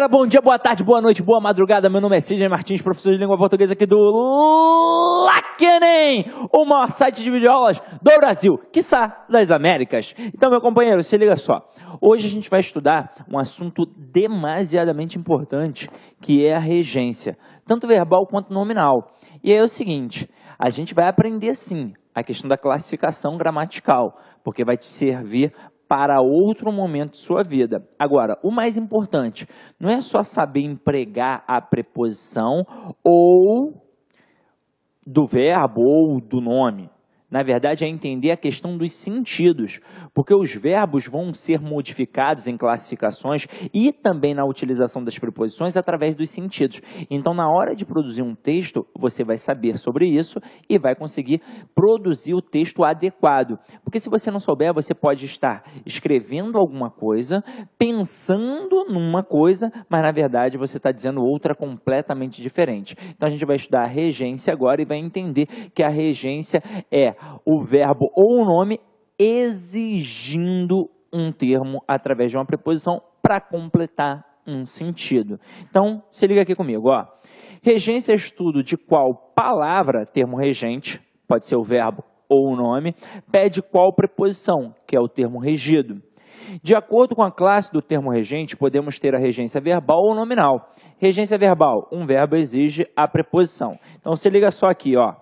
galera, bom dia, boa tarde, boa noite, boa madrugada. Meu nome é Sidney Martins, professor de língua portuguesa aqui do LACENEM, o maior site de videoaulas do Brasil, quiçá das Américas. Então, meu companheiro, se liga só. Hoje a gente vai estudar um assunto demasiadamente importante, que é a regência, tanto verbal quanto nominal. E é o seguinte, a gente vai aprender sim a questão da classificação gramatical, porque vai te servir para outro momento de sua vida. Agora, o mais importante não é só saber empregar a preposição ou do verbo ou do nome. Na verdade, é entender a questão dos sentidos, porque os verbos vão ser modificados em classificações e também na utilização das preposições através dos sentidos. Então, na hora de produzir um texto, você vai saber sobre isso e vai conseguir produzir o texto adequado. Porque se você não souber, você pode estar escrevendo alguma coisa, pensando numa coisa, mas na verdade você está dizendo outra completamente diferente. Então, a gente vai estudar a regência agora e vai entender que a regência é o verbo ou o nome exigindo um termo através de uma preposição para completar um sentido. Então, se liga aqui comigo, ó. Regência é estudo de qual palavra, termo regente, pode ser o verbo ou o nome, pede qual preposição, que é o termo regido. De acordo com a classe do termo regente, podemos ter a regência verbal ou nominal. Regência verbal, um verbo exige a preposição. Então, se liga só aqui, ó.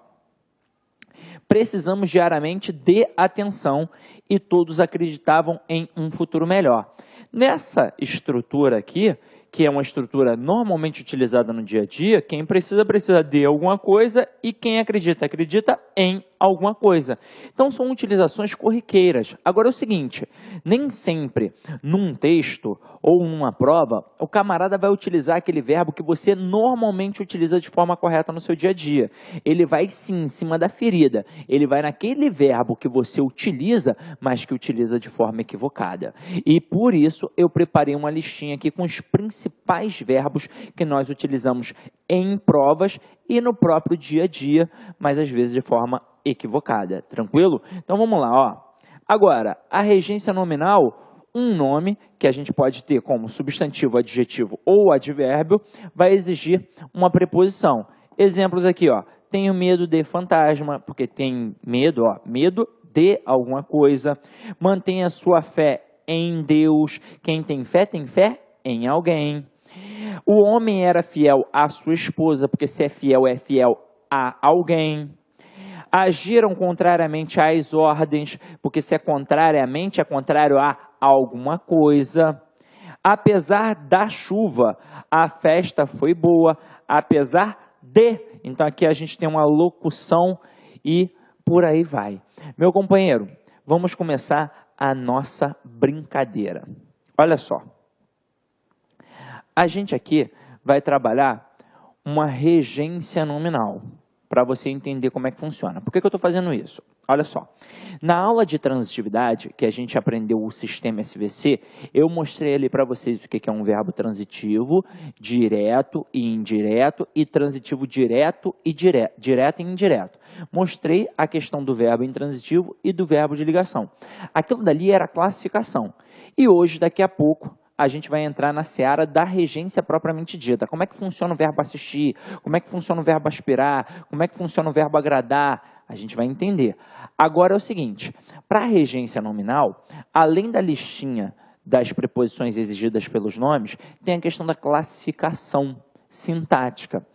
Precisamos diariamente de atenção e todos acreditavam em um futuro melhor. Nessa estrutura aqui, que é uma estrutura normalmente utilizada no dia a dia, quem precisa de alguma coisa e quem acredita em alguma coisa. Então, são utilizações corriqueiras. Agora é o seguinte, nem sempre num texto ou numa prova, o camarada vai utilizar aquele verbo que você normalmente utiliza de forma correta no seu dia a dia. Ele vai sim em cima da ferida. Ele vai naquele verbo que você utiliza, mas que utiliza de forma equivocada. E por isso eu preparei uma listinha aqui com os principais verbos que nós utilizamos em provas e no próprio dia a dia, mas às vezes de forma equivocada. Tranquilo? Então vamos lá, ó. Agora, a regência nominal, um nome que a gente pode ter como substantivo, adjetivo ou advérbio, vai exigir uma preposição. Exemplos aqui, ó. Tenho medo de fantasma, porque tem medo, ó, medo de alguma coisa. Mantenha sua fé em Deus. Quem tem fé em alguém. O homem era fiel à sua esposa, porque se é fiel a alguém. Agiram contrariamente às ordens, porque se é contrariamente, é contrário a alguma coisa. Apesar da chuva, a festa foi boa, apesar de. Então aqui a gente tem uma locução e por aí vai. Meu companheiro, vamos começar a nossa brincadeira. Olha só. A gente aqui vai trabalhar uma regência nominal, para você entender como é que funciona. Por que eu estou fazendo isso? Olha só, na aula de transitividade, que a gente aprendeu o sistema SVC, eu mostrei ali para vocês o que é um verbo transitivo, direto e indireto, e transitivo direto e direto e indireto. Mostrei a questão do verbo intransitivo e do verbo de ligação. Aquilo dali era a classificação. E hoje, daqui a pouco, a gente vai entrar na seara da regência propriamente dita. Como é que funciona o verbo assistir? Como é que funciona o verbo aspirar? Como é que funciona o verbo agradar? A gente vai entender. Agora é o seguinte, para a regência nominal, além da listinha das preposições exigidas pelos nomes, tem a questão da classificação sintática.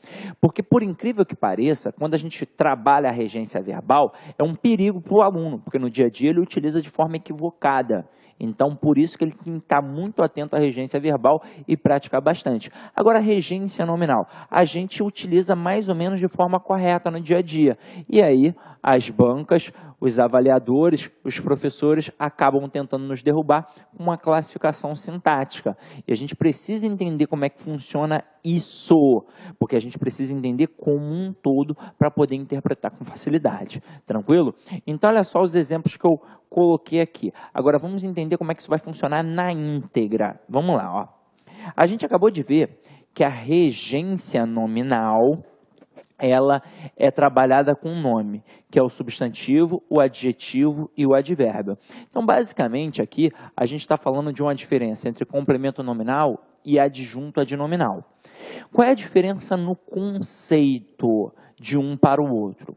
Porque, por incrível que pareça, quando a gente trabalha a regência verbal, é um perigo para o aluno, porque no dia a dia ele utiliza de forma equivocada. Então, por isso que ele tem que estar muito atento à regência verbal e praticar bastante. Agora, a regência nominal, a gente utiliza mais ou menos de forma correta no dia a dia. E aí, as bancas, os avaliadores, os professores acabam tentando nos derrubar com uma classificação sintática. E a gente precisa entender como é que funciona isso, porque a gente precisa entender como um todo para poder interpretar com facilidade. Tranquilo? Então, olha só os exemplos que eu coloquei aqui. Agora, vamos entender como é que isso vai funcionar na íntegra. Vamos lá, ó. A gente acabou de ver que a regência nominal, ela é trabalhada com um nome, que é o substantivo, o adjetivo e o advérbio. Então, basicamente, aqui, a gente está falando de uma diferença entre complemento nominal e adjunto adnominal. Qual é a diferença no conceito de um para o outro?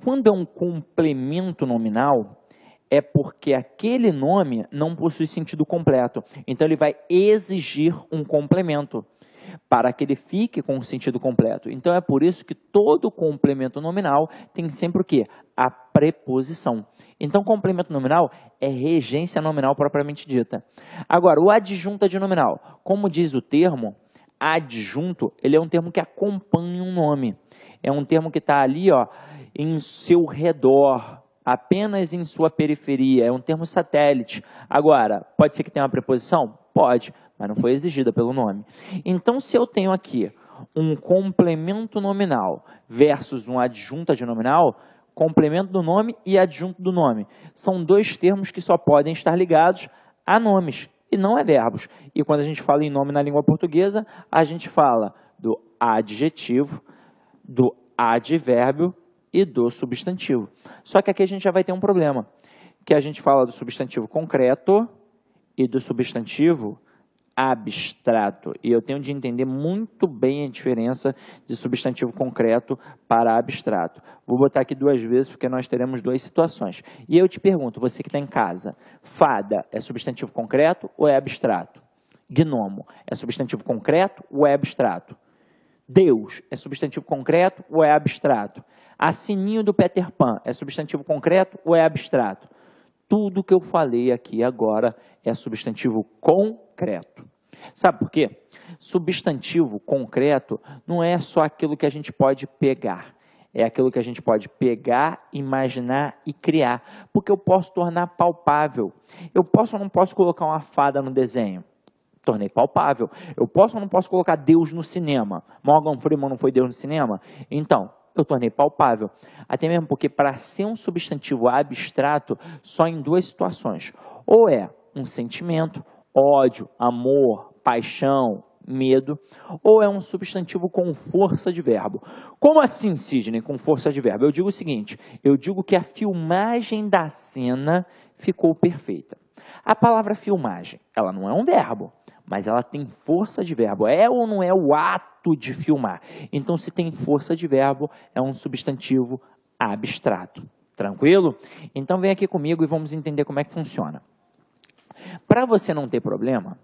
Quando é um complemento nominal, é porque aquele nome não possui sentido completo. Então, ele vai exigir um complemento para que ele fique com o sentido completo. Então, é por isso que todo complemento nominal tem sempre o quê? A preposição. Então, complemento nominal é regência nominal propriamente dita. Agora, o adjunto adnominal, como diz o termo, adjunto, ele é um termo que acompanha um nome. É um termo que está ali, ó, em seu redor, apenas em sua periferia. É um termo satélite. Agora, pode ser que tenha uma preposição? Pode, mas não foi exigida pelo nome. Então, se eu tenho aqui um complemento nominal versus um adjunto adnominal, complemento do nome e adjunto do nome são dois termos que só podem estar ligados a nomes e não a verbos. E quando a gente fala em nome na língua portuguesa, a gente fala do adjetivo, do advérbio e do substantivo. Só que aqui a gente já vai ter um problema, que a gente fala do substantivo concreto e do substantivo abstrato. E eu tenho de entender muito bem a diferença de substantivo concreto para abstrato. Vou botar aqui duas vezes, porque nós teremos duas situações. E eu te pergunto, você que está em casa, fada é substantivo concreto ou é abstrato? Gnomo é substantivo concreto ou é abstrato? Deus é substantivo concreto ou é abstrato? Assininho do Peter Pan é substantivo concreto ou é abstrato? Tudo que eu falei aqui agora é substantivo concreto. Sabe por quê? Substantivo concreto não é só aquilo que a gente pode pegar. É aquilo que a gente pode pegar, imaginar e criar. Porque eu posso tornar palpável. Eu posso ou não posso colocar uma fada no desenho? Tornei palpável. Eu posso ou não posso colocar Deus no cinema? Morgan Freeman não foi Deus no cinema? Então, eu tornei palpável. Até mesmo porque para ser um substantivo abstrato, só em duas situações. Ou é um sentimento, ódio, amor, paixão, medo, ou é um substantivo com força de verbo. Como assim, Sidney, com força de verbo? Eu digo o seguinte, eu digo que a filmagem da cena ficou perfeita. A palavra filmagem, ela não é um verbo, mas ela tem força de verbo. É ou não é o ato de filmar? Então, se tem força de verbo, é um substantivo abstrato. Tranquilo? Então, vem aqui comigo e vamos entender como é que funciona. Para você não ter problema,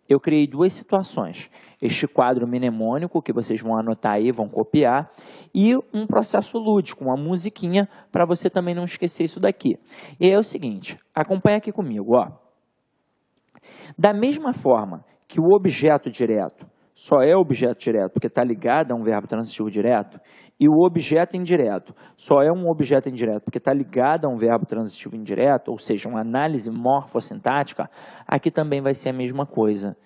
eu criei duas situações. Este quadro mnemônico, que vocês vão anotar aí, vão copiar, e um processo lúdico, uma musiquinha, para você também não esquecer isso daqui. E aí é o seguinte, acompanha aqui comigo, ó. Da mesma forma que o objeto direto só é objeto direto porque está ligado a um verbo transitivo direto, e o objeto indireto só é um objeto indireto porque está ligado a um verbo transitivo indireto, ou seja, uma análise morfossintática, aqui também vai ser a mesma coisa.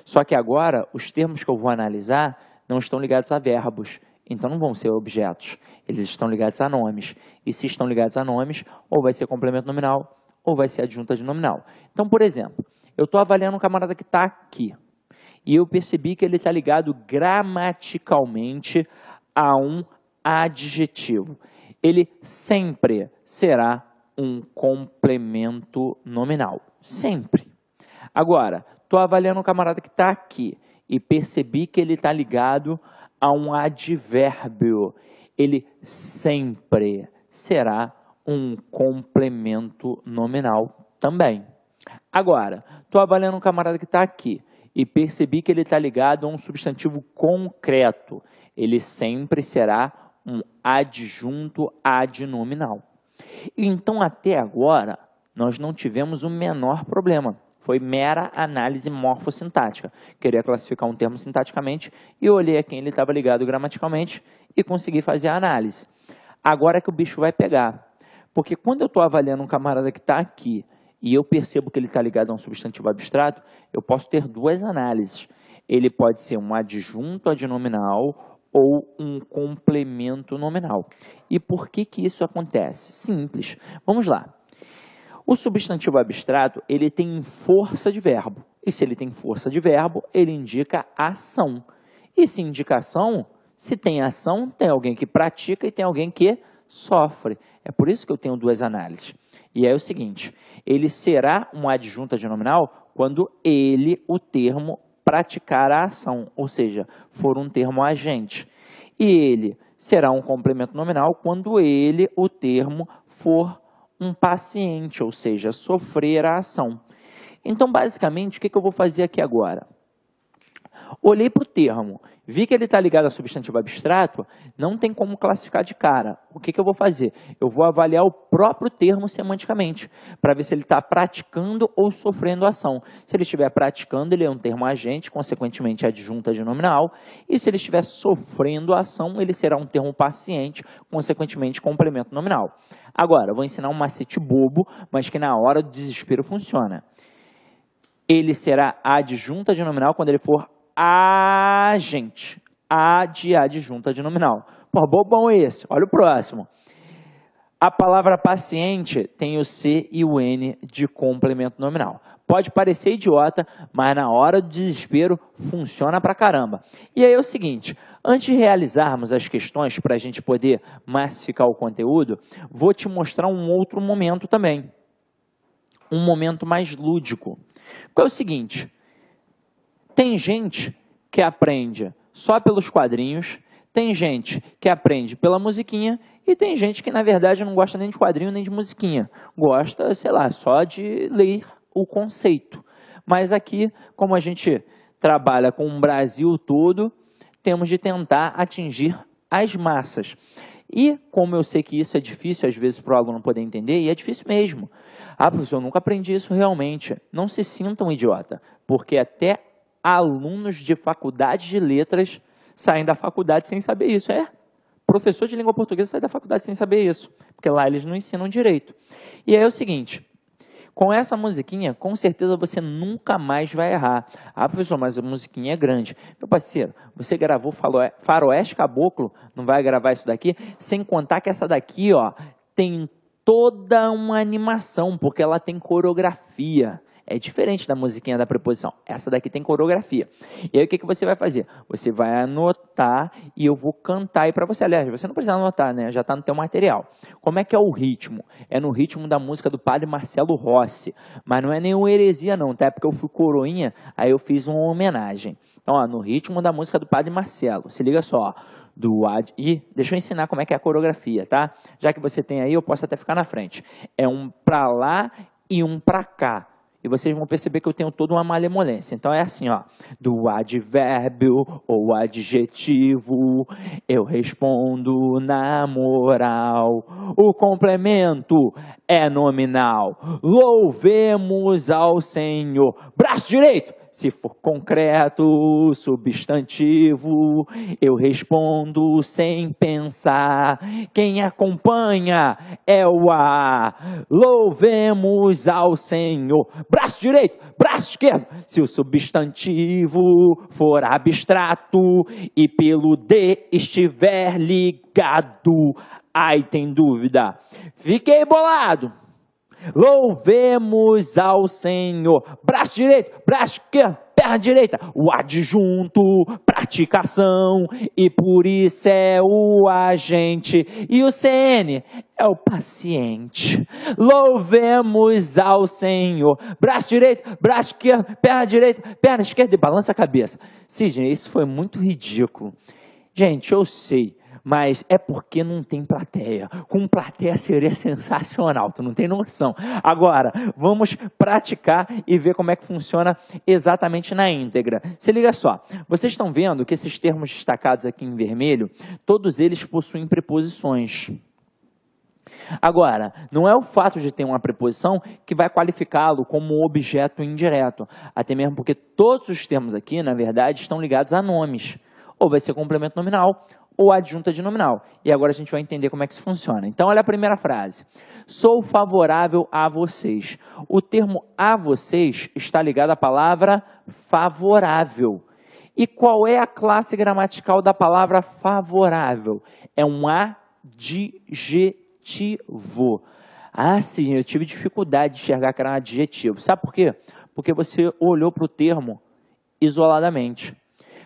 Só que agora, os termos que eu vou analisar não estão ligados a verbos, então não vão ser objetos, eles estão ligados a nomes. E se estão ligados a nomes, ou vai ser complemento nominal, ou vai ser adjunto adnominal. Então, por exemplo, eu estou avaliando um camarada que está aqui. E eu percebi que ele está ligado gramaticalmente a um adjetivo. Ele sempre será um complemento nominal. Sempre. Agora, estou avaliando um camarada que está aqui. E percebi que ele está ligado a um advérbio. Ele sempre será um complemento nominal também. Agora, estou avaliando um camarada que está aqui e percebi que ele está ligado a um substantivo concreto. Ele sempre será um adjunto adnominal. Então, até agora, nós não tivemos o menor problema. Foi mera análise morfossintática. Queria classificar um termo sintaticamente e olhei a quem ele estava ligado gramaticalmente e consegui fazer a análise. Agora é que o bicho vai pegar. Porque quando eu estou avaliando um camarada que está aqui e eu percebo que ele está ligado a um substantivo abstrato, eu posso ter duas análises. Ele pode ser um adjunto adnominal ou um complemento nominal. E por que que isso acontece? Simples. Vamos lá. O substantivo abstrato, ele tem força de verbo. E se ele tem força de verbo, ele indica ação. E se indica ação, se tem ação, tem alguém que pratica e tem alguém que sofre. É por isso que eu tenho duas análises. E é o seguinte, ele será um adjunto adnominal quando ele, o termo, praticar a ação, ou seja, for um termo agente. E ele será um complemento nominal quando ele, o termo, for um paciente, ou seja, sofrer a ação. Então, basicamente, o que eu vou fazer aqui agora? Olhei para o termo, vi que ele está ligado a substantivo abstrato, não tem como classificar de cara. O que eu vou fazer? Eu vou avaliar o próprio termo semanticamente, para ver se ele está praticando ou sofrendo ação. Se ele estiver praticando, ele é um termo agente, consequentemente adjunta de nominal, e se ele estiver sofrendo ação, ele será um termo paciente, consequentemente complemento nominal. Agora, eu vou ensinar um macete bobo, mas que na hora do desespero funciona. Ele será adjunta de nominal quando ele for agente. A de adjunta de nominal. Pô, bobão esse. Olha o próximo. A palavra paciente tem o C e o N de complemento nominal. Pode parecer idiota, mas na hora do desespero funciona pra caramba. E aí é o seguinte, antes de realizarmos as questões para a gente poder massificar o conteúdo, vou te mostrar um outro momento também. Um momento mais lúdico. Qual é o seguinte, tem gente que aprende só pelos quadrinhos, tem gente que aprende pela musiquinha e tem gente que, na verdade, não gosta nem de quadrinho nem de musiquinha. Gosta, sei lá, só de ler o conceito. Mas aqui, como a gente trabalha com o Brasil todo, temos de tentar atingir as massas. E, como eu sei que isso é difícil, às vezes, para o aluno poder entender, e é difícil mesmo. Ah, professor, eu nunca aprendi isso realmente. Não se sinta um idiota, porque até alunos de faculdade de letras saem da faculdade sem saber isso. Professor de língua portuguesa sai da faculdade sem saber isso, porque lá eles não ensinam direito. E aí é o seguinte, com essa musiquinha, com certeza você nunca mais vai errar. Ah, professor, mas a musiquinha é grande. Meu parceiro, você gravou Faroeste Caboclo, não vai gravar isso daqui? Sem contar que essa daqui, ó, tem toda uma animação, porque ela tem coreografia. É diferente da musiquinha da preposição. Essa daqui tem coreografia. E aí o que você vai fazer? Você vai anotar e eu vou cantar aí para você. Aliás, você não precisa anotar, né? Já está no teu material. Como é que é o ritmo? É no ritmo da música do padre Marcelo Rossi. Mas não é nenhuma heresia não, tá? É porque eu fui coroinha, aí eu fiz uma homenagem. Então, ó, no ritmo da música do padre Marcelo. Se liga só. E deixa eu ensinar como é que é a coreografia, tá? Já que você tem aí, eu posso até ficar na frente. É um pra lá e um pra cá. E vocês vão perceber que eu tenho toda uma malemolência. Então é assim, ó. Do advérbio ou adjetivo, eu respondo na moral. O complemento é nominal. Louvemos ao Senhor. Braço direito. Se for concreto, substantivo, eu respondo sem pensar. Quem acompanha é o A. Louvemos ao Senhor. Braço direito, braço esquerdo. Se o substantivo for abstrato e pelo D estiver ligado. Ai, tem dúvida. Fiquei bolado. Louvemos ao Senhor. Braço direito, braço esquerdo, perna direita. O adjunto, praticação. E por isso é o agente. E o CN é o paciente. Louvemos ao Senhor. Braço direito, braço esquerdo, perna esquerda e balança a cabeça. Sidney, isso foi muito ridículo. Gente, eu sei. Mas é porque não tem plateia. Com plateia seria sensacional, tu não tem noção. Agora, vamos praticar e ver como é que funciona exatamente na íntegra. Se liga só, vocês estão vendo que esses termos destacados aqui em vermelho, todos eles possuem preposições. Agora, não é o fato de ter uma preposição que vai qualificá-lo como objeto indireto. Até mesmo porque todos os termos aqui, na verdade, estão ligados a nomes. Ou vai ser complemento nominal, ou adjunta de nominal. E agora a gente vai entender como é que isso funciona. Então, olha a primeira frase. Sou favorável a vocês. O termo a vocês está ligado à palavra favorável. E qual é a classe gramatical da palavra favorável? É um adjetivo. Ah, sim, eu tive dificuldade de enxergar que era um adjetivo. Sabe por quê? Porque você olhou para o termo isoladamente.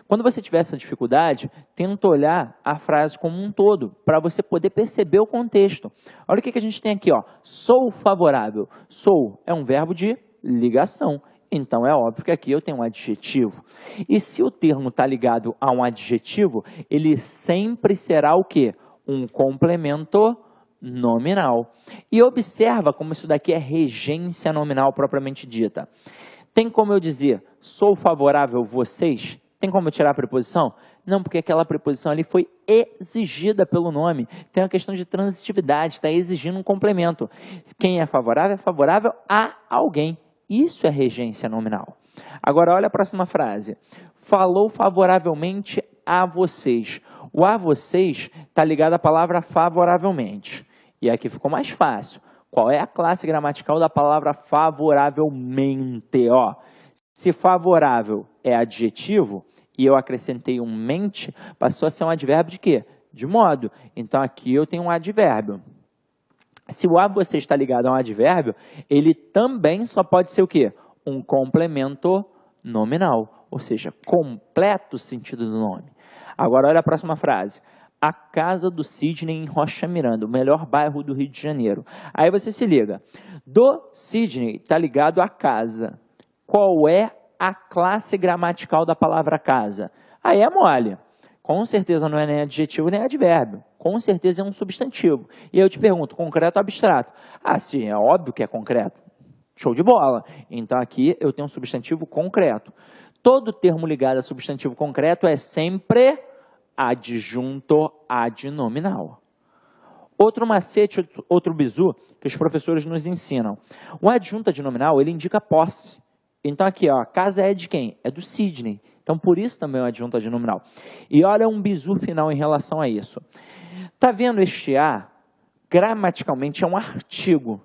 Quando você tiver essa dificuldade, tenta olhar a frase como um todo, para você poder perceber o contexto. Olha o que a gente tem aqui, ó. Sou favorável. Sou é um verbo de ligação. Então, é óbvio que aqui eu tenho um adjetivo. E se o termo está ligado a um adjetivo, ele sempre será o quê? Um complemento nominal. E observa como isso daqui é regência nominal propriamente dita. Tem como eu dizer, sou favorável a vocês? Tem como eu tirar a preposição? Não, porque aquela preposição ali foi exigida pelo nome. Tem uma questão de transitividade, está exigindo um complemento. Quem é favorável a alguém. Isso é regência nominal. Agora, olha a próxima frase. Falou favoravelmente a vocês. O a vocês está ligado à palavra favoravelmente. E aqui ficou mais fácil. Qual é a classe gramatical da palavra favoravelmente? Ó, se favorável é adjetivo e eu acrescentei um mente, passou a ser um advérbio de quê? De modo. Então, aqui eu tenho um advérbio. Se o a você está ligado a um advérbio, ele também só pode ser o quê? Um complemento nominal, ou seja, completa o sentido do nome. Agora, olha a próxima frase. A casa do Sidney em Rocha Miranda, o melhor bairro do Rio de Janeiro. Aí você se liga. Do Sidney está ligado à casa. Qual é a classe gramatical da palavra casa? Aí é mole. Com certeza não é nem adjetivo nem advérbio. Com certeza é um substantivo. E aí eu te pergunto, concreto ou abstrato? Ah, sim, é óbvio que é concreto. Show de bola. Então aqui eu tenho um substantivo concreto. Todo termo ligado a substantivo concreto é sempre adjunto adnominal. Outro macete, outro bizu que os professores nos ensinam. O adjunto adnominal, ele indica posse. Então aqui, ó, a casa é de quem? É do Sidney. Então por isso também é um adjunto adnominal. E olha um bizu final em relação a isso. Tá vendo este a? Gramaticalmente é um artigo.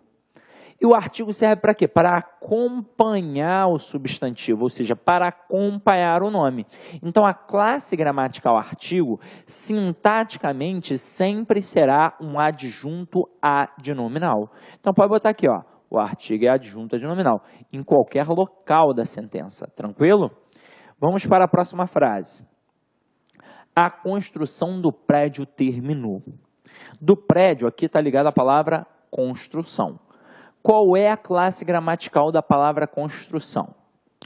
E o artigo serve para quê? Para acompanhar o substantivo, ou seja, para acompanhar o nome. Então, a classe gramatical artigo, sintaticamente, sempre será um adjunto adnominal. Então, pode botar aqui, ó, o artigo é adjunto adnominal, em qualquer local da sentença. Tranquilo? Vamos para a próxima frase. A construção do prédio terminou. Do prédio, aqui está ligado a palavra construção. Qual é a classe gramatical da palavra construção?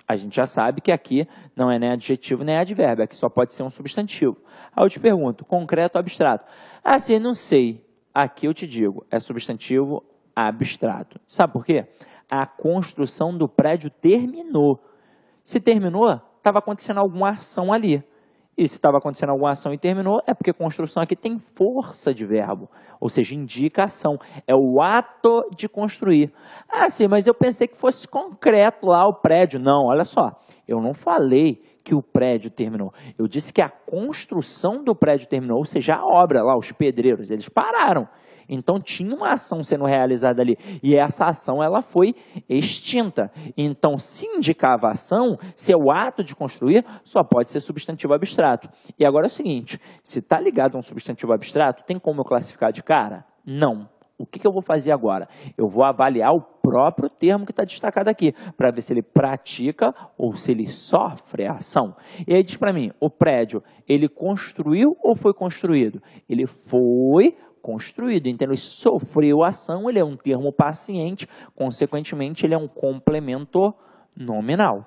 A gente já sabe que aqui não é nem adjetivo nem advérbio, aqui só pode ser um substantivo. Aí eu te pergunto, concreto ou abstrato? Ah, sim, não sei. Aqui eu te digo, é substantivo abstrato. Sabe por quê? A construção do prédio terminou. Se terminou, estava acontecendo alguma ação ali. E se estava acontecendo alguma ação e terminou, é porque construção aqui tem força de verbo, ou seja, indica ação. É o ato de construir. Ah, sim, mas eu pensei que fosse concreto lá o prédio. Não, olha só, eu não falei que o prédio terminou. Eu disse que a construção do prédio terminou, ou seja, a obra lá, os pedreiros, eles pararam. Então, tinha uma ação sendo realizada ali. E essa ação ela foi extinta. Então, se indicava ação, se é o ato de construir, só pode ser substantivo abstrato. E agora é o seguinte, se está ligado a um substantivo abstrato, tem como eu classificar de cara? Não. O que eu vou fazer agora? Eu vou avaliar o próprio termo que está destacado aqui, para ver se ele pratica ou se ele sofre a ação. E aí diz para mim, o prédio, ele construiu ou foi construído? Ele foi construído, então ele sofreu ação, ele é um termo paciente, consequentemente ele é um complemento nominal.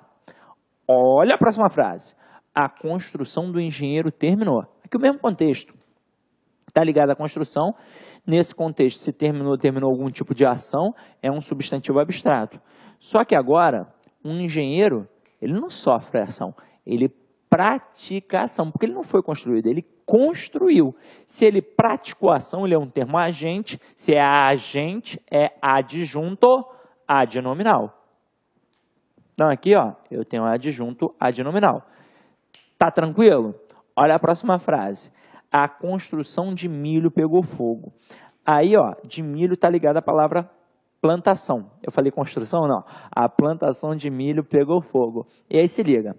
Olha a próxima frase. A construção do engenheiro terminou. Aqui o mesmo contexto. Está ligado à construção. Nesse contexto, se terminou algum tipo de ação, é um substantivo abstrato. Só que agora, um engenheiro, ele não sofre ação, ele pratica ação, porque ele não foi construído, ele construiu. Se ele praticou ação, ele é um termo agente, se é agente, é adjunto adnominal. Então aqui, ó, eu tenho adjunto adnominal. Tá tranquilo? Olha a próxima frase. A construção de milho pegou fogo. Aí, ó, de milho está ligada a palavra plantação. Eu falei construção? Não. A plantação de milho pegou fogo. E aí se liga.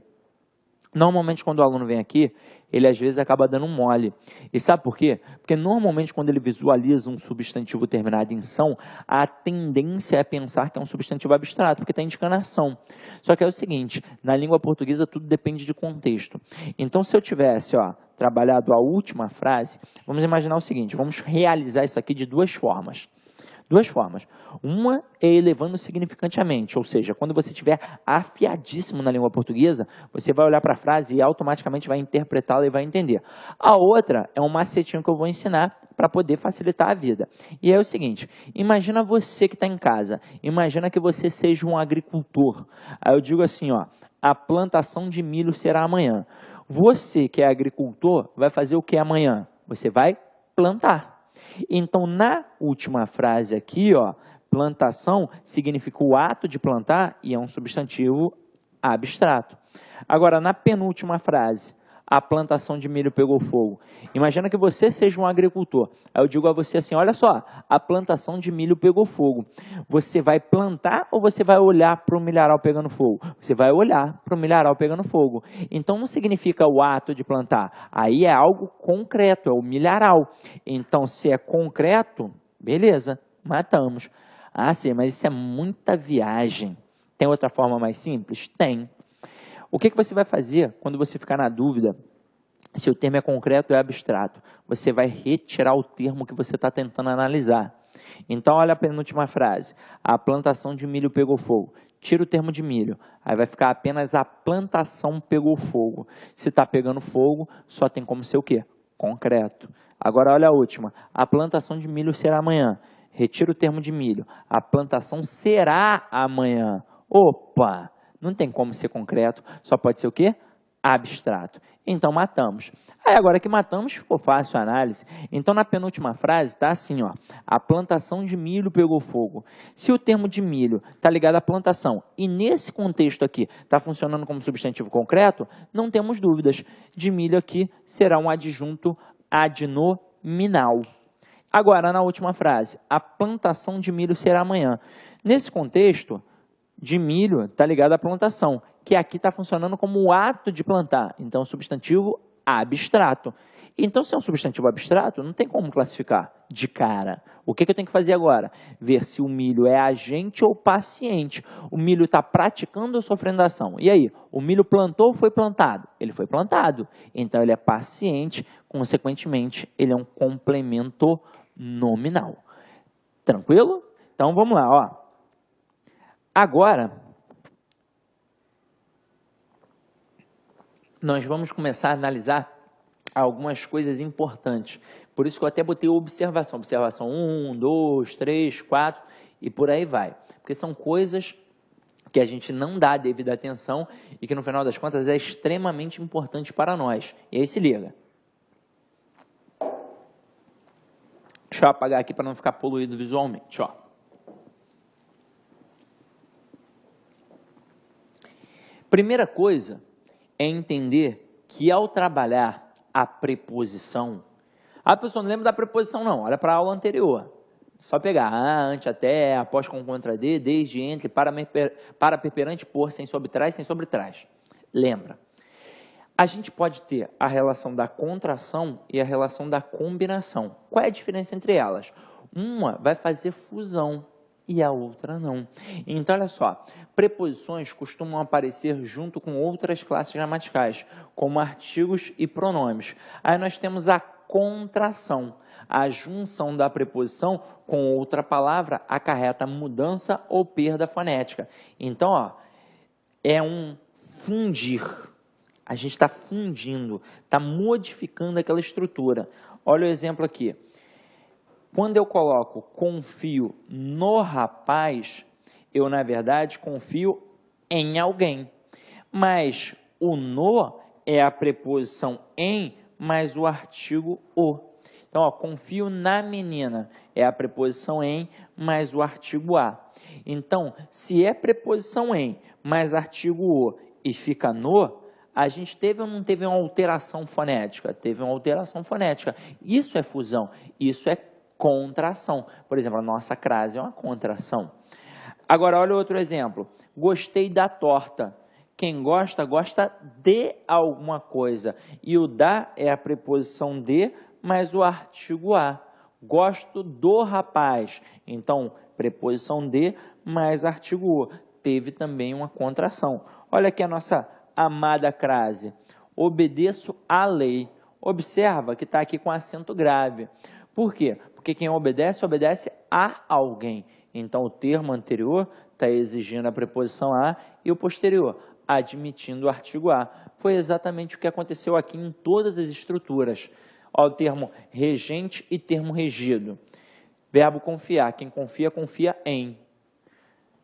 Normalmente, quando o aluno vem aqui, ele às vezes acaba dando um mole. E sabe por quê? Porque normalmente, quando ele visualiza um substantivo terminado em são, a tendência é pensar que é um substantivo abstrato, porque está indicando ação. Só que é o seguinte, na língua portuguesa tudo depende de contexto. Então, se eu tivesse, ó, trabalhado a última frase, vamos imaginar o seguinte, vamos realizar isso aqui de duas formas. Duas formas. Uma é elevando significantemente, ou seja, quando você estiver afiadíssimo na língua portuguesa, você vai olhar para a frase e automaticamente vai interpretá-la e vai entender. A outra é um macetinho que eu vou ensinar para poder facilitar a vida. E é o seguinte, imagina você que está em casa, imagina que você seja um agricultor. Aí eu digo assim, ó, a plantação de milho será amanhã. Você que é agricultor vai fazer o que amanhã? Você vai plantar. Então, na última frase aqui, ó, plantação significa o ato de plantar e é um substantivo abstrato. Agora, na penúltima frase, a plantação de milho pegou fogo. Imagina que você seja um agricultor. Aí eu digo a você assim, olha só, a plantação de milho pegou fogo. Você vai plantar ou você vai olhar para o milharal pegando fogo? Você vai olhar para o milharal pegando fogo. Então não significa o ato de plantar. Aí é algo concreto, é o milharal. Então se é concreto, beleza, matamos. Ah, sim, mas isso é muita viagem. Tem outra forma mais simples? Tem. O que você vai fazer quando você ficar na dúvida se o termo é concreto ou é abstrato? Você vai retirar o termo que você está tentando analisar. Então, olha a penúltima frase. A plantação de milho pegou fogo. Tira o termo de milho. Aí vai ficar apenas a plantação pegou fogo. Se está pegando fogo, só tem como ser o quê? Concreto. Agora, olha a última. A plantação de milho será amanhã. Retira o termo de milho. A plantação será amanhã. Opa! Não tem como ser concreto, só pode ser o quê? Abstrato. Então, matamos. Aí, agora que matamos, ficou fácil a análise. Então, na penúltima frase, está assim, ó. A plantação de milho pegou fogo. Se o termo de milho está ligado à plantação e nesse contexto aqui está funcionando como substantivo concreto, não temos dúvidas. De milho aqui será um adjunto adnominal. Agora, na última frase, a plantação de milho será amanhã. Nesse contexto, de milho está ligado à plantação, que aqui está funcionando como o ato de plantar. Então, substantivo abstrato. Então, se é um substantivo abstrato, não tem como classificar de cara. O que eu tenho que fazer agora? Ver se o milho é agente ou paciente. O milho está praticando ou sofrendo ação? E aí, o milho plantou ou foi plantado? Ele foi plantado. Então, ele é paciente, consequentemente, ele é um complemento nominal. Tranquilo? Então, vamos lá, ó. Agora, nós vamos começar a analisar algumas coisas importantes. Por isso que eu até botei observação. Observação 1, 2, 3, 4 e por aí vai. Porque são coisas que a gente não dá a devida atenção e que no final das contas é extremamente importante para nós. E aí se liga. Deixa eu apagar aqui para não ficar poluído visualmente, ó. Primeira coisa é entender que ao trabalhar a preposição, a pessoa não lembra da preposição não, olha para a aula anterior. Só pegar ante, até, após, com, contra, de, desde, entre, para, perperante, por, sem, sobre, trás. Lembra. A gente pode ter a relação da contração e a relação da combinação. Qual é a diferença entre elas? Uma vai fazer fusão e a outra não. Então, olha só, preposições costumam aparecer junto com outras classes gramaticais, como artigos e pronomes. Aí nós temos a contração. A junção da preposição com outra palavra acarreta mudança ou perda fonética. Então, ó, é um fundir. A gente está fundindo, está modificando aquela estrutura. Olha o exemplo aqui. Quando eu coloco confio no rapaz, eu, na verdade, confio em alguém. Mas o no é a preposição em mais o artigo o. Então, ó, confio na menina é a preposição em mais o artigo a. Então, se é preposição em mais artigo o e fica no, a gente teve ou não teve uma alteração fonética? Teve uma alteração fonética. Isso é fusão, isso é contração. Por exemplo, a nossa crase é uma contração. Agora, olha outro exemplo. Gostei da torta. Quem gosta, gosta de alguma coisa. E o da é a preposição de mais o artigo a. Gosto do rapaz. Então, preposição de mais artigo o. Teve também uma contração. Olha aqui a nossa amada crase. Obedeço à lei. Observa que está aqui com acento grave. Por quê? Porque quem obedece, obedece a alguém. Então, o termo anterior está exigindo a preposição a e o posterior, admitindo o artigo a. Foi exatamente o que aconteceu aqui em todas as estruturas. Ó, o termo regente e termo regido. Verbo confiar, quem confia, confia em.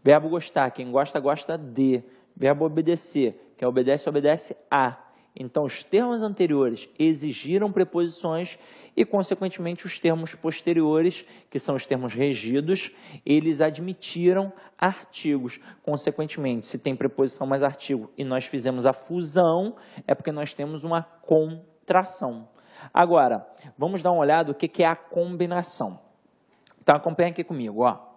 Verbo gostar, quem gosta, gosta de. Verbo obedecer, quem obedece, obedece a. Então, os termos anteriores exigiram preposições e, consequentemente, os termos posteriores, que são os termos regidos, eles admitiram artigos. Consequentemente, se tem preposição mais artigo e nós fizemos a fusão, é porque nós temos uma contração. Agora, vamos dar uma olhada no que é a combinação. Então, acompanha aqui comigo, ó.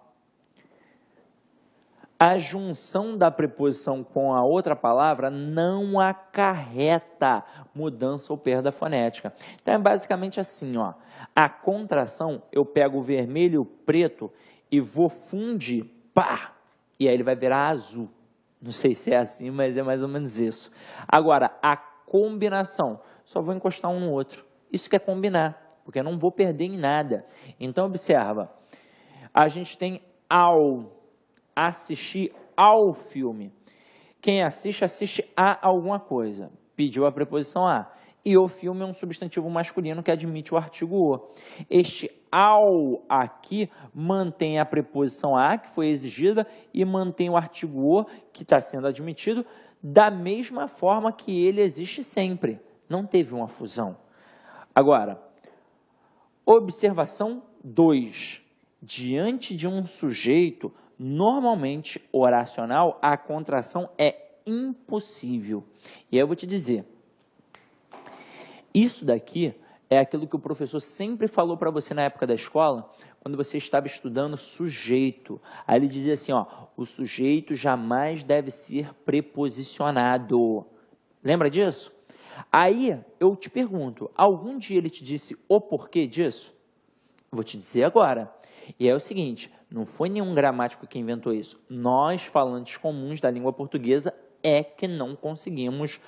A junção da preposição com a outra palavra não acarreta mudança ou perda fonética. Então, é basicamente assim, ó. A contração, eu pego o vermelho e o preto e vou fundir, pá, e aí ele vai virar azul. Não sei se é assim, mas é mais ou menos isso. Agora, a combinação, só vou encostar um no outro. Isso que é combinar, porque eu não vou perder em nada. Então, observa, a gente tem assistir ao filme. Quem assiste, assiste a alguma coisa. Pediu a preposição a. E o filme é um substantivo masculino que admite o artigo o. Este ao aqui mantém a preposição a, que foi exigida, e mantém o artigo o, que está sendo admitido, da mesma forma que ele existe sempre. Não teve uma fusão. Agora, observação 2. Diante de um sujeito normalmente oracional, a contração é impossível. E aí eu vou te dizer, isso daqui é aquilo que o professor sempre falou para você na época da escola, quando você estava estudando sujeito. Aí ele dizia assim, ó, o sujeito jamais deve ser preposicionado. Lembra disso? Aí eu te pergunto, algum dia ele te disse o porquê disso? Vou te dizer agora. E é o seguinte, não foi nenhum gramático que inventou isso. Nós, falantes comuns da língua portuguesa, é que não conseguimos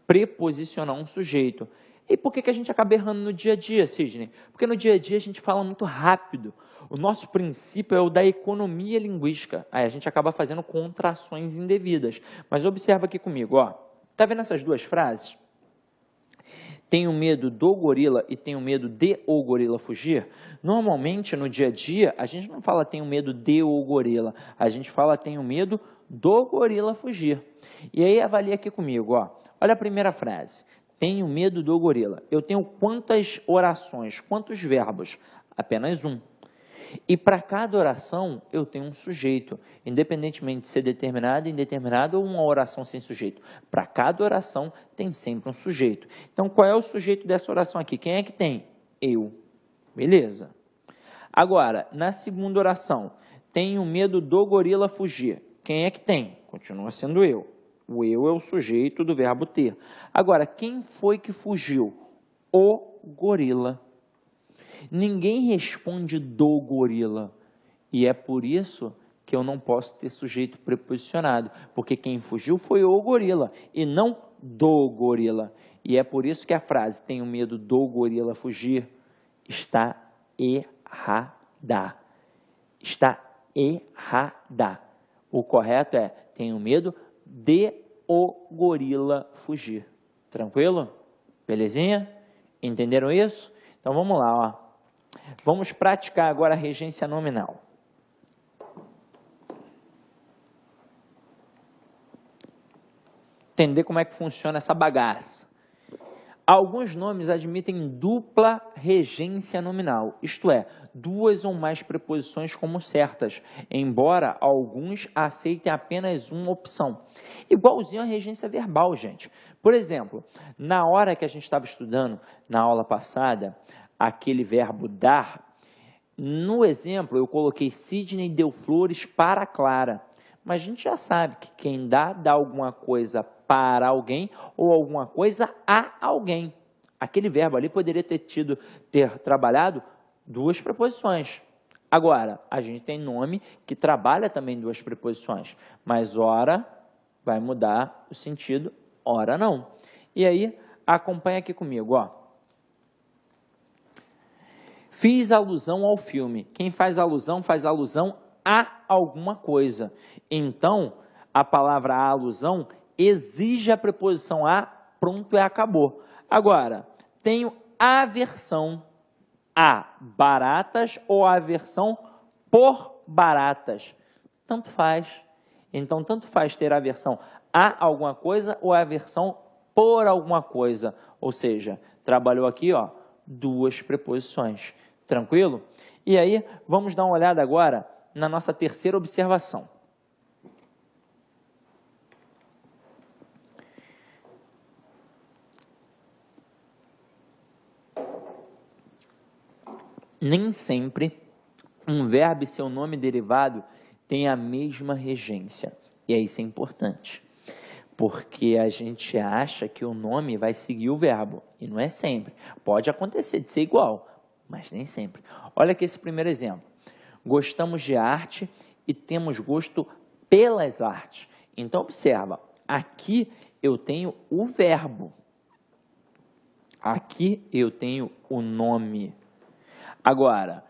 preposicionar um sujeito. E por que a gente acaba errando no dia a dia, Sidney? Porque no dia a dia a gente fala muito rápido. O nosso princípio é o da economia linguística. Aí a gente acaba fazendo contrações indevidas. Mas observa aqui comigo, ó. Tá vendo essas duas frases? Tenho medo do gorila e tenho medo de o gorila fugir? Normalmente, no dia a dia, a gente não fala tenho medo de o gorila. A gente fala tenho medo do gorila fugir. E aí, avalia aqui comigo, ó. Olha a primeira frase. Tenho medo do gorila. Eu tenho quantas orações, quantos verbos? Apenas um. E para cada oração, eu tenho um sujeito, independentemente de ser determinado, indeterminado ou uma oração sem sujeito. Para cada oração, tem sempre um sujeito. Então, qual é o sujeito dessa oração aqui? Quem é que tem? Eu. Beleza. Agora, na segunda oração, tenho medo do gorila fugir. Quem é que tem? Continua sendo eu. O eu é o sujeito do verbo ter. Agora, quem foi que fugiu? O gorila. Ninguém responde do gorila. E é por isso que eu não posso ter sujeito preposicionado. Porque quem fugiu foi o gorila e não do gorila. E é por isso que a frase tenho medo do gorila fugir está errada. Está errada. O correto é tenho medo de o gorila fugir. Tranquilo? Belezinha? Entenderam isso? Então vamos lá, ó. Vamos praticar agora a regência nominal. Entender como é que funciona essa bagaça. Alguns nomes admitem dupla regência nominal, isto é, duas ou mais preposições como certas, embora alguns aceitem apenas uma opção. Igualzinho a regência verbal, gente. Por exemplo, na hora que a gente estava estudando, na aula passada, aquele verbo dar, no exemplo eu coloquei Sidney deu flores para Clara. Mas a gente já sabe que quem dá alguma coisa para alguém ou alguma coisa a alguém. Aquele verbo ali poderia ter trabalhado duas preposições. Agora, a gente tem nome que trabalha também duas preposições, mas ora vai mudar o sentido, ora não. E aí, acompanha aqui comigo, ó. Fiz alusão ao filme. Quem faz alusão a alguma coisa. Então, a palavra alusão exige a preposição a, pronto, acabou. Agora, tenho aversão a baratas ou aversão por baratas. Tanto faz. Então, tanto faz ter aversão a alguma coisa ou aversão por alguma coisa. Ou seja, trabalhou aqui, ó, duas preposições. Tranquilo? E aí, vamos dar uma olhada agora na nossa terceira observação. Nem sempre um verbo e seu nome derivado têm a mesma regência. E isso é importante, porque a gente acha que o nome vai seguir o verbo, e não é sempre. Pode acontecer de ser igual, mas nem sempre. Olha aqui esse primeiro exemplo. Gostamos de arte e temos gosto pelas artes. Então, observa, aqui eu tenho o verbo. Aqui eu tenho o nome. Agora,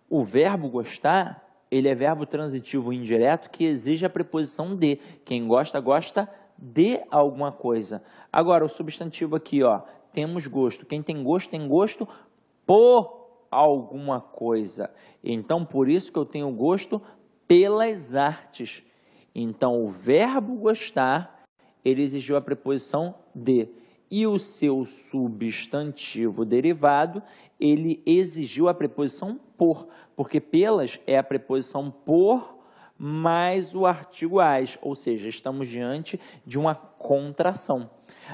o verbo gostar, ele é verbo transitivo indireto que exige a preposição de. Quem gosta, gosta de alguma coisa. Agora, o substantivo aqui, ó, temos gosto. Quem tem gosto por alguma coisa. Então, por isso que eu tenho gosto pelas artes. Então, o verbo gostar, ele exigiu a preposição de. E o seu substantivo derivado, ele exigiu a preposição por, porque pelas é a preposição por mais o artigo as, ou seja, estamos diante de uma contração.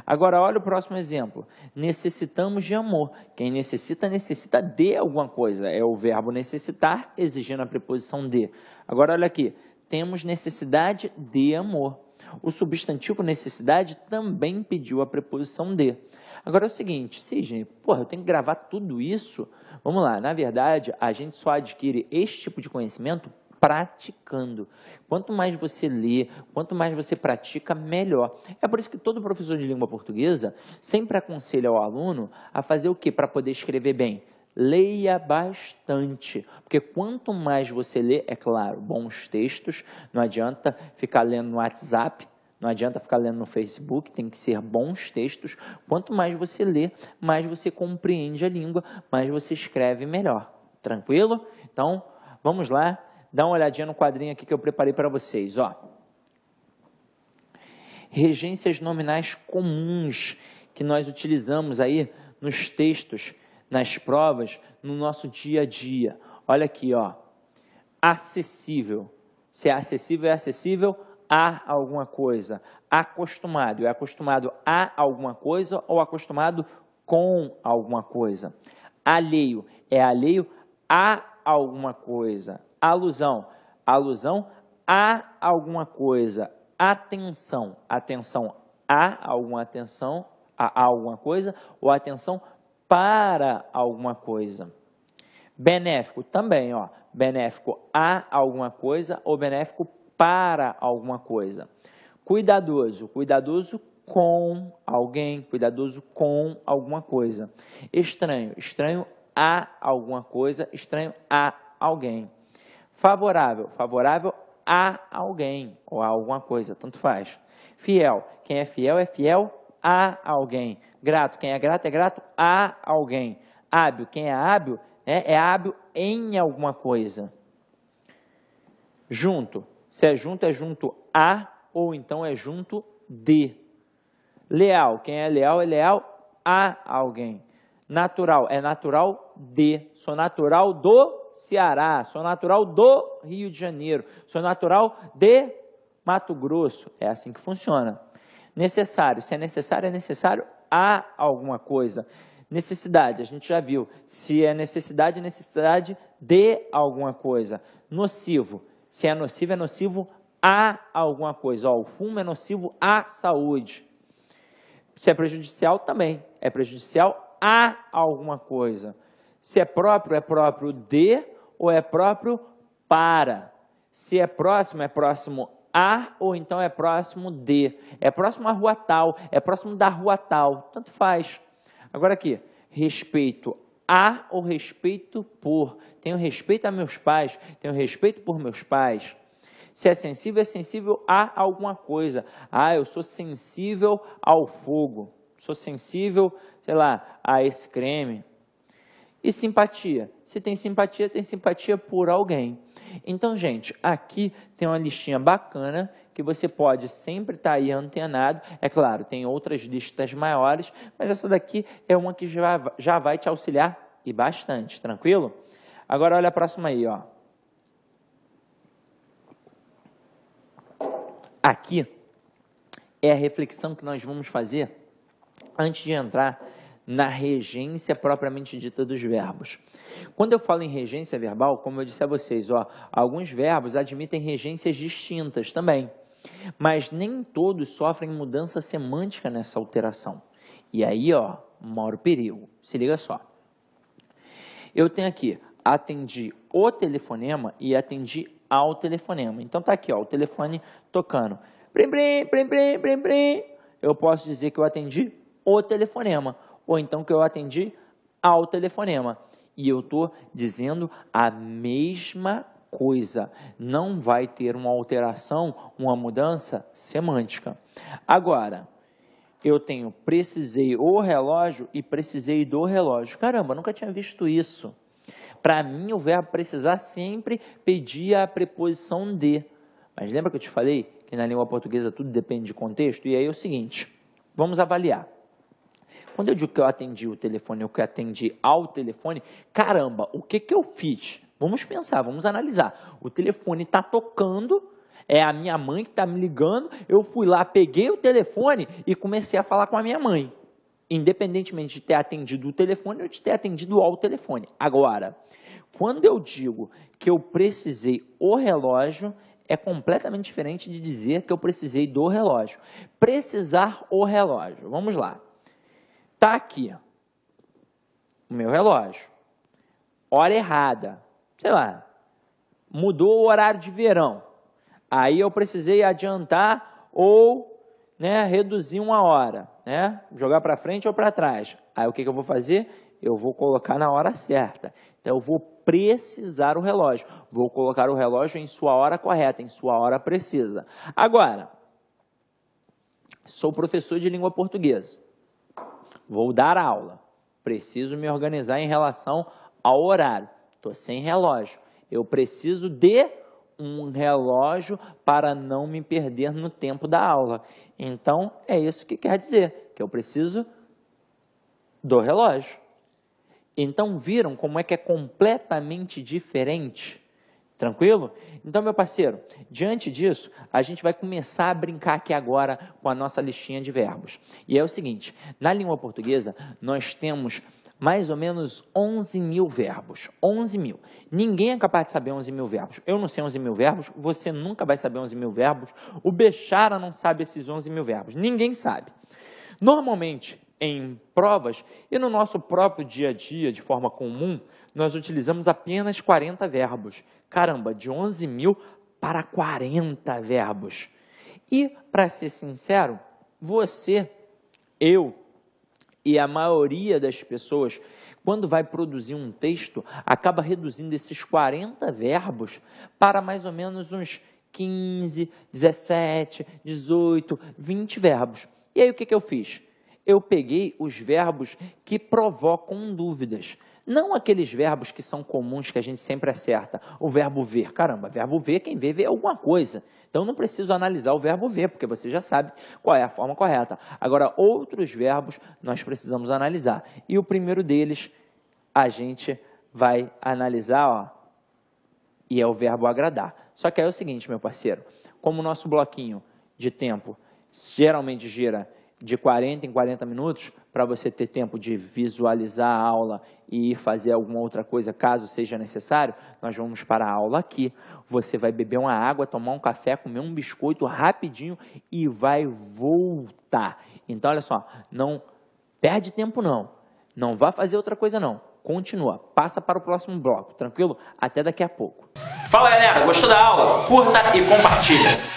Agora, olha o próximo exemplo. Necessitamos de amor. Quem necessita, necessita de alguma coisa. É o verbo necessitar, exigindo a preposição de. Agora, olha aqui. Temos necessidade de amor. O substantivo necessidade também pediu a preposição de. Agora é o seguinte, Sidney, eu tenho que gravar tudo isso? Vamos lá, na verdade, a gente só adquire este tipo de conhecimento praticando. Quanto mais você lê, quanto mais você pratica, melhor. É por isso que todo professor de língua portuguesa sempre aconselha ao aluno a fazer o quê? Para poder escrever bem. Leia bastante, porque quanto mais você lê, é claro, bons textos, não adianta ficar lendo no WhatsApp, não adianta ficar lendo no Facebook, tem que ser bons textos. Quanto mais você lê, mais você compreende a língua, mais você escreve melhor. Tranquilo? Então, vamos lá, dá uma olhadinha no quadrinho aqui que eu preparei para vocês, ó. Regências nominais comuns que nós utilizamos aí nos textos, nas provas, no nosso dia a dia. Olha aqui, ó. Acessível. Se é acessível a alguma coisa. Acostumado. É acostumado a alguma coisa ou acostumado com alguma coisa. Alheio. É alheio a alguma coisa. Alusão. Alusão a alguma coisa. Atenção. Atenção a alguma coisa ou atenção para alguma coisa. Benéfico também, ó. Benéfico a alguma coisa ou benéfico para alguma coisa. Cuidadoso. Cuidadoso com alguém. Cuidadoso com alguma coisa. Estranho. Estranho a alguma coisa. Estranho a alguém. Favorável. Favorável a alguém ou a alguma coisa. Tanto faz. Fiel. Quem é fiel a alguém. Grato, quem é grato a alguém. Hábil, quem é hábil, é hábil em alguma coisa. Junto, se é junto a ou então é junto de. Leal, quem é leal a alguém. Natural, é natural de. Sou natural do Ceará, sou natural do Rio de Janeiro, sou natural de Mato Grosso. É assim que funciona. Necessário, se é necessário a alguma coisa. Necessidade, a gente já viu. Se é necessidade de alguma coisa. Nocivo, se é nocivo a alguma coisa. Ó, o fumo é nocivo à saúde. Se é prejudicial, também. É prejudicial a alguma coisa. Se é próprio de ou é próprio para. Se é próximo a ou então é próximo de. É próximo à rua tal, é próximo da rua tal. Tanto faz. Agora aqui, respeito há o respeito por. Tenho respeito a meus pais, tenho respeito por meus pais. Se é sensível a alguma coisa. Ah, eu sou sensível ao fogo. Sou sensível, sei lá, a esse creme. E simpatia. Se tem simpatia por alguém. Então, gente, aqui tem uma listinha bacana que você pode sempre estar aí antenado. É claro, tem outras listas maiores, mas essa daqui é uma que já vai te auxiliar e bastante, tranquilo? Agora olha a próxima aí, ó. Aqui é a reflexão que nós vamos fazer antes de entrar na regência propriamente dita dos verbos. Quando eu falo em regência verbal, como eu disse a vocês, ó, alguns verbos admitem regências distintas também, mas nem todos sofrem mudança semântica nessa alteração. E aí, ó, mora o perigo. Se liga só. Eu tenho aqui, atendi o telefonema e atendi ao telefonema. Então tá aqui, ó, o telefone tocando. Brim, brim, brim, brim, brim, brim. Eu posso dizer que eu atendi o telefonema, ou então que eu atendi ao telefonema. E eu estou dizendo a mesma coisa. Não vai ter uma alteração, uma mudança semântica. Agora, eu tenho precisei o relógio e precisei do relógio. Caramba, nunca tinha visto isso. Para mim, o verbo precisar sempre pedia a preposição de. Mas lembra que eu te falei que na língua portuguesa tudo depende de contexto? E aí é o seguinte, vamos avaliar. Quando eu digo que eu atendi o telefone ou que eu atendi ao telefone, caramba, o que eu fiz? Vamos pensar, vamos analisar. O telefone está tocando, é a minha mãe que está me ligando, eu fui lá, peguei o telefone e comecei a falar com a minha mãe. Independentemente de ter atendido o telefone ou de ter atendido ao telefone. Agora, quando eu digo que eu precisei o relógio, é completamente diferente de dizer que eu precisei do relógio. Precisar o relógio. Vamos lá. Está aqui o meu relógio. Hora errada. Sei lá. Mudou o horário de verão. Aí eu precisei adiantar ou reduzir uma hora. Jogar para frente ou para trás. Aí o que eu vou fazer? Eu vou colocar na hora certa. Então eu vou precisar o relógio. Vou colocar o relógio em sua hora correta, em sua hora precisa. Agora, sou professor de língua portuguesa. Vou dar aula. Preciso me organizar em relação ao horário. Estou sem relógio. Eu preciso de um relógio para não me perder no tempo da aula. Então, é isso que quer dizer, que eu preciso do relógio. Então, viram como é que é completamente diferente? Tranquilo? Então, meu parceiro, diante disso, a gente vai começar a brincar aqui agora com a nossa listinha de verbos. E é o seguinte, na língua portuguesa, nós temos mais ou menos 11 mil verbos. 11 mil. Ninguém é capaz de saber 11 mil verbos. Eu não sei 11 mil verbos, você nunca vai saber 11 mil verbos, o Bechara não sabe esses 11 mil verbos. Ninguém sabe. Normalmente, em provas e no nosso próprio dia a dia, de forma comum, nós utilizamos apenas 40 verbos. Caramba, de 11 mil para 40 verbos. E, para ser sincero, você, eu e a maioria das pessoas, quando vai produzir um texto, acaba reduzindo esses 40 verbos para mais ou menos uns 15, 17, 18, 20 verbos. E aí o que eu fiz? Eu peguei os verbos que provocam dúvidas. Não aqueles verbos que são comuns, que a gente sempre acerta. O verbo ver. Caramba, verbo ver, quem vê alguma coisa. Então, não preciso analisar o verbo ver, porque você já sabe qual é a forma correta. Agora, outros verbos nós precisamos analisar. E o primeiro deles, a gente vai analisar, ó, e é o verbo agradar. Só que aí é o seguinte, meu parceiro, como o nosso bloquinho de tempo geralmente gira de 40 em 40 minutos, para você ter tempo de visualizar a aula e fazer alguma outra coisa, caso seja necessário, nós vamos para a aula aqui. Você vai beber uma água, tomar um café, comer um biscoito rapidinho e vai voltar. Então, olha só, não perde tempo não. Não vá fazer outra coisa não. Continua, passa para o próximo bloco, tranquilo? Até daqui a pouco. Fala galera, gostou da aula? Curta e compartilha.